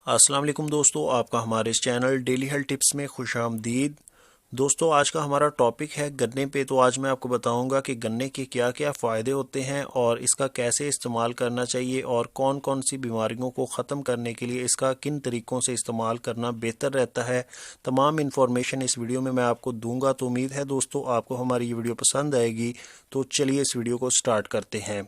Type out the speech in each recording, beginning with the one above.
अस्सलाम वालेकुम दोस्तों, आपका हमारे इस चैनल डेली हेल्थ टिप्स में खुश आमदीद। दोस्तों, आज का हमारा टॉपिक है गन्ने पे। तो आज मैं आपको बताऊंगा कि गन्ने के क्या क्या फ़ायदे होते हैं और इसका कैसे इस्तेमाल करना चाहिए और कौन कौन सी बीमारियों को ख़त्म करने के लिए इसका किन तरीक़ों से इस्तेमाल करना बेहतर रहता है। तमाम इन्फॉर्मेशन इस वीडियो में मैं आपको दूंगा। तो उम्मीद है दोस्तों आपको हमारी ये वीडियो पसंद आएगी। तो चलिए इस वीडियो को स्टार्ट करते हैं।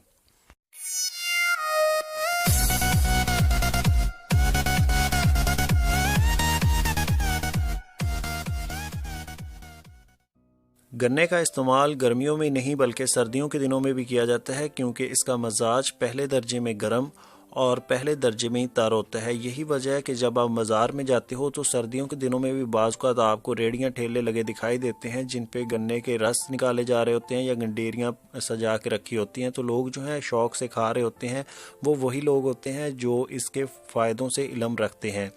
गन्ने का इस्तेमाल गर्मियों में नहीं बल्कि सर्दियों के दिनों में भी किया जाता है, क्योंकि इसका मजाज पहले दर्जे में गर्म और पहले दर्जे में ही तर होता है। यही वजह है कि जब आप बाज़ार में जाते हो तो सर्दियों के दिनों में भी बाज़ का आपको रेड़ियाँ ठेले लगे दिखाई देते हैं, जिन पे गन्ने के रस निकाले जा रहे होते हैं या गंडेरियाँ सजा के रखी होती हैं। तो लोग जो हैं शौक़ से खा रहे होते हैं, वो वही लोग होते हैं जो इसके फ़ायदों से इल्म रखते हैं।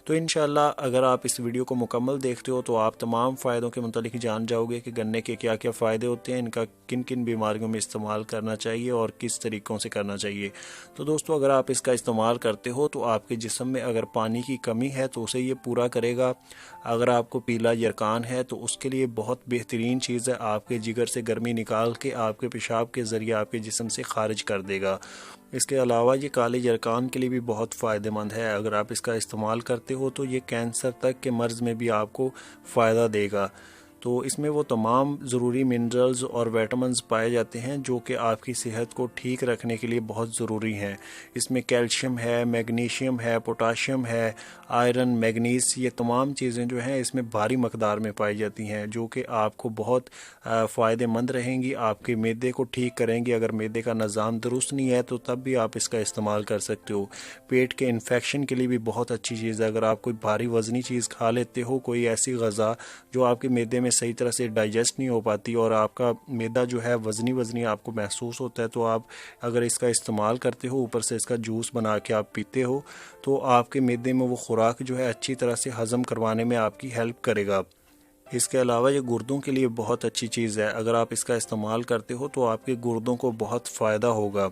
तो इंशाअल्लाह अगर आप इस वीडियो को मुकम्मल देखते हो तो आप तमाम फ़ायदों के मुतालिक जान जाओगे कि गन्ने के क्या क्या फ़ायदे होते हैं, इनका किन किन बीमारियों में इस्तेमाल करना चाहिए और किस तरीक़ों से करना चाहिए। तो दोस्तों, अगर आप इसका इस्तेमाल करते हो तो आपके जिस्म में अगर पानी की कमी है तो उसे ये पूरा करेगा। अगर आपको पीला यरकान है तो उसके लिए बहुत बेहतरीन चीज़ है, आपके जिगर से गर्मी निकाल के आपके पेशाब के ज़रिए आपके जिस्म से खारिज कर देगा। इसके अलावा ये काले यरकान के लिए भी बहुत फ़ायदेमंद है। अगर आप इसका इस्तेमाल करते हो तो ये कैंसर तक के मर्ज़ में भी आपको फ़ायदा देगा। तो इसमें वो तमाम ज़रूरी मिनरल्स और विटामिन्स पाए जाते हैं जो कि आपकी सेहत को ठीक रखने के लिए बहुत ज़रूरी हैं। इसमें कैल्शियम है, मैग्नीशियम है, पोटाशियम है, आयरन, मैग्नीज, ये तमाम चीज़ें जो हैं इसमें भारी मकदार में पाई जाती हैं, जो कि आपको बहुत फ़ायदेमंद रहेंगी, आपके मैदे को ठीक करेंगी। अगर मैदे का निज़ाम दुरुस्त नहीं है तो तब भी आप इसका इस्तेमाल कर सकते हो। पेट के इन्फेक्शन के लिए भी बहुत अच्छी चीज़ है। अगर आप कोई भारी वज़नी चीज़ खा लेते हो, कोई ऐसी ग़ज़ा जो आपके मैदे में सही तरह से डाइजेस्ट नहीं हो पाती और आपका मैदा जो है वज़नी वज़नी आपको महसूस होता है, तो आप अगर इसका इस्तेमाल करते हो, ऊपर से इसका जूस बना के आप पीते हो, तो आपके मैदे में वो खुराक जो है अच्छी तरह से हज़म करवाने में आपकी हेल्प करेगा। इसके अलावा ये गुर्दों के लिए बहुत अच्छी चीज़ है। अगर आप इसका इस्तेमाल करते हो तो आपके गुर्दों को बहुत फ़ायदा होगा,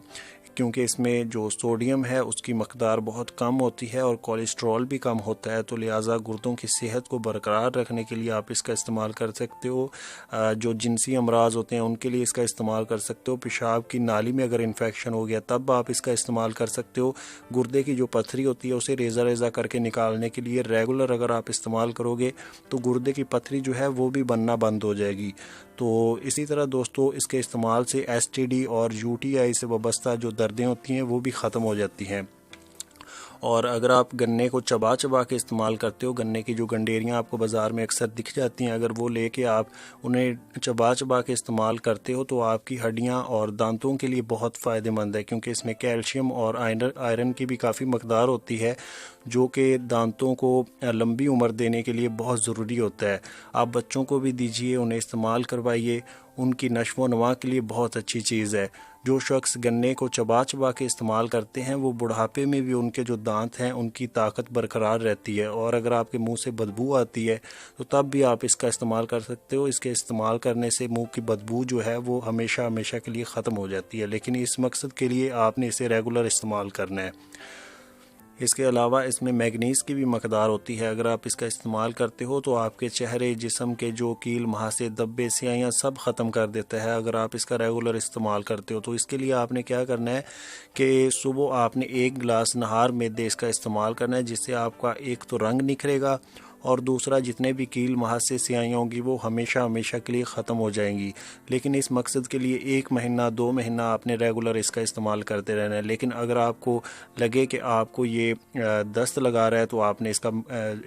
क्योंकि इसमें जो सोडियम है उसकी मकदार बहुत कम होती है और कोलेस्ट्रॉल भी कम होता है। तो लिहाजा गुर्दों की सेहत को बरकरार रखने के लिए आप इसका इस्तेमाल कर सकते हो। जो जिनसी अमराज होते हैं उनके लिए इसका इस्तेमाल कर सकते हो। पेशाब की नाली में अगर इन्फेक्शन हो गया तब आप इसका इस्तेमाल कर सकते हो। गुर्दे की जो पथरी होती है उसे रेज़ा रेज़ा करके निकालने के लिए रेगुलर अगर आप इस्तेमाल करोगे तो गुर्दे की पथरी जो है वो भी बनना बंद हो जाएगी। तो इसी तरह दोस्तों, इसके इस्तेमाल से STD और UTI से वाबस्ता जो दर्दें होती हैं वो भी ख़त्म हो जाती हैं। और अगर आप गन्ने को चबा चबा के इस्तेमाल करते हो, गन्ने की जो गंडेरियाँ आपको बाज़ार में अक्सर दिख जाती हैं, अगर वो लेके आप उन्हें चबा चबा के इस्तेमाल करते हो तो आपकी हड्डियाँ और दांतों के लिए बहुत फ़ायदेमंद है, क्योंकि इसमें कैल्शियम और आयरन की भी काफ़ी मकदार होती है, जो कि दांतों को लंबी उम्र देने के लिए बहुत ज़रूरी होता है। आप बच्चों को भी दीजिए, उन्हें इस्तेमाल करवाइए, उनकी नश्व व नवा के लिए बहुत अच्छी चीज़ है। जो शख्स गन्ने को चबा चबा के इस्तेमाल करते हैं वो बुढ़ापे में भी उनके जो दांत हैं उनकी ताकत बरकरार रहती है। और अगर आपके मुंह से बदबू आती है तो तब भी आप इसका इस्तेमाल कर सकते हो। इसके इस्तेमाल करने से मुंह की बदबू जो है वो हमेशा हमेशा के लिए ख़त्म हो जाती है, लेकिन इस मकसद के लिए आपने इसे रेगुलर इस्तेमाल करना है। इसके अलावा इसमें मैग्नीज़ की भी मकदार होती है। अगर आप इसका इस्तेमाल करते हो तो आपके चेहरे, जिस्म के जो कील, महासे, धब्बे, स्याहियाँ सब ख़त्म कर देता है अगर आप इसका रेगुलर इस्तेमाल करते हो। तो इसके लिए आपने क्या करना है कि सुबह आपने 1 गिलास नहार मैदे इसका इस्तेमाल करना है, जिससे आपका एक तो रंग निखरेगा और दूसरा जितने भी कील, महासे, स्याहियाँ होंगी वो हमेशा हमेशा के लिए ख़त्म हो जाएंगी। लेकिन इस मकसद के लिए 1 महीना 2 महीना आपने रेगुलर इसका इस्तेमाल करते रहना है। लेकिन अगर आपको लगे कि आपको ये दस्त लगा रहा है तो आपने इसका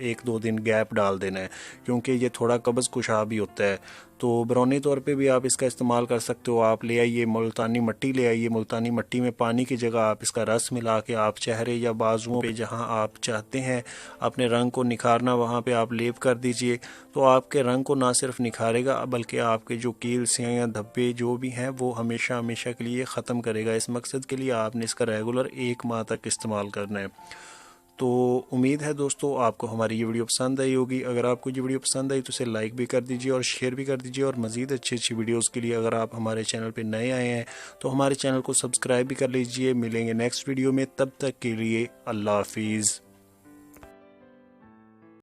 1-2 दिन गैप डाल देना है, क्योंकि ये थोड़ा कब्ज़ कुशा भी होता है। तो बरौनी तौर पे भी आप इसका इस्तेमाल कर सकते हो। आप ले आइए मुल्तानी मट्टी, ले आइए मुल्तानी मट्टी में पानी की जगह आप इसका रस मिला के आप चेहरे या बाजुओं पे जहां आप चाहते हैं अपने रंग को निखारना वहां पे आप लेप कर दीजिए। तो आपके रंग को ना सिर्फ निखारेगा बल्कि आपके जो कील, स्याहियाँ, धब्बे जो भी हैं वो हमेशा हमेशा के लिए ख़त्म करेगा। इस मकसद के लिए आपने इसका रेगुलर 1 माह तक इस्तेमाल करना है। तो उम्मीद है दोस्तों आपको हमारी ये वीडियो पसंद आई होगी। अगर आपको ये वीडियो पसंद आई तो इसे लाइक भी कर दीजिए और शेयर भी कर दीजिए। और मज़ीद अच्छी अच्छी वीडियोस के लिए अगर आप हमारे चैनल पे नए आए हैं तो हमारे चैनल को सब्सक्राइब भी कर लीजिए। मिलेंगे नेक्स्ट वीडियो में, तब तक के लिए अल्लाह हाफिज़।